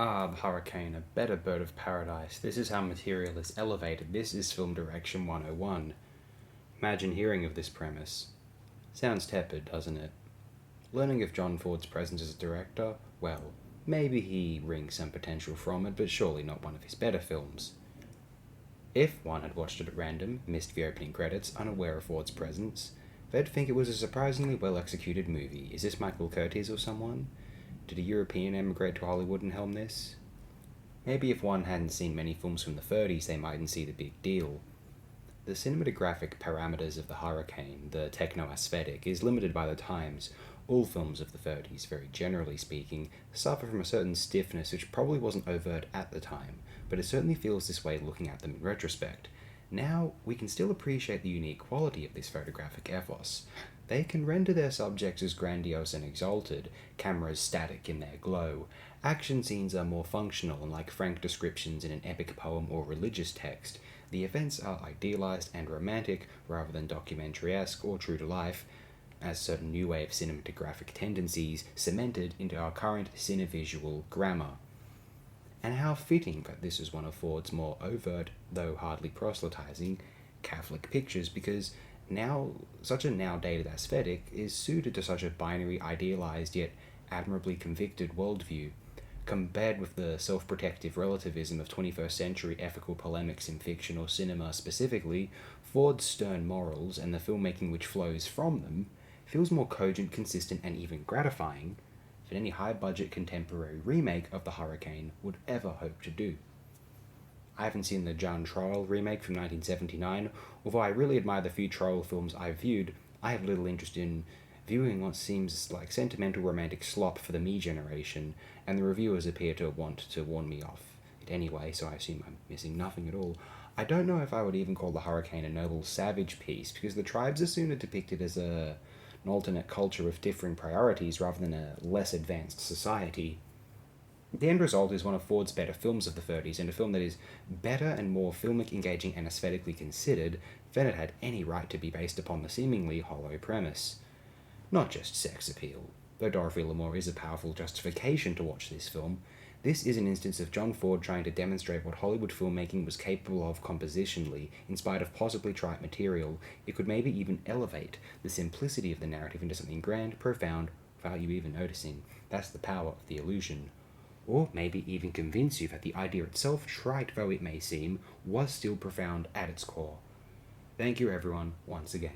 Ah, the Hurricane, a better bird of paradise. This is how material is elevated. This is film direction 101. Imagine hearing of this premise. Sounds tepid, doesn't it? Learning of John Ford's presence as a director, well, maybe he wrings some potential from it, but surely not one of his better films. If one had watched it at random, missed the opening credits, unaware of Ford's presence, they'd think it was a surprisingly well-executed movie. Is this Michael Curtiz or someone? Did a European emigrate to Hollywood and helm this? Maybe if one hadn't seen many films from the 30s, they mightn't see the big deal. The cinematographic parameters of the Hurricane, the techno-aesthetic, is limited by the times. All films of the 30s, very generally speaking, suffer from a certain stiffness which probably wasn't overt at the time, but it certainly feels this way looking at them in retrospect. Now, we can still appreciate the unique quality of this photographic ethos. They can render their subjects as grandiose and exalted, cameras static in their glow. Action scenes are more functional and like frank descriptions in an epic poem or religious text. The events are idealized and romantic rather than documentary-esque or true to life, as certain new wave cinematographic tendencies cemented into our current cinevisual grammar. And how fitting that this is one of Ford's more overt, though hardly proselytizing, Catholic pictures, because such a now dated aesthetic is suited to such a binary, idealized yet admirably convicted worldview. Compared with the self-protective relativism of 21st century ethical polemics in fiction or cinema specifically, Ford's stern morals and the filmmaking which flows from them feels more cogent, consistent, and even gratifying than any high-budget contemporary remake of The Hurricane would ever hope to do. I haven't seen the Jan Troell remake from 1979, although I really admire the few Troell films I've viewed. I have little interest in viewing what seems like sentimental romantic slop for the me generation, and the reviewers appear to want to warn me off it anyway, so I assume I'm missing nothing at all. I don't know if I would even call The Hurricane a noble savage piece, because the tribes are sooner depicted as an alternate culture with differing priorities rather than a less advanced society. The end result is one of Ford's better films of the 30s, and a film that is better and more filmic, engaging, and aesthetically considered than it had any right to be based upon the seemingly hollow premise. Not just sex appeal. Though Dorothy Lamour is a powerful justification to watch this film, this is an instance of John Ford trying to demonstrate what Hollywood filmmaking was capable of compositionally, in spite of possibly trite material. It could maybe even elevate the simplicity of the narrative into something grand, profound, without you even noticing. That's the power of the illusion. Or maybe even convince you that the idea itself, trite though it may seem, was still profound at its core. Thank you everyone, once again.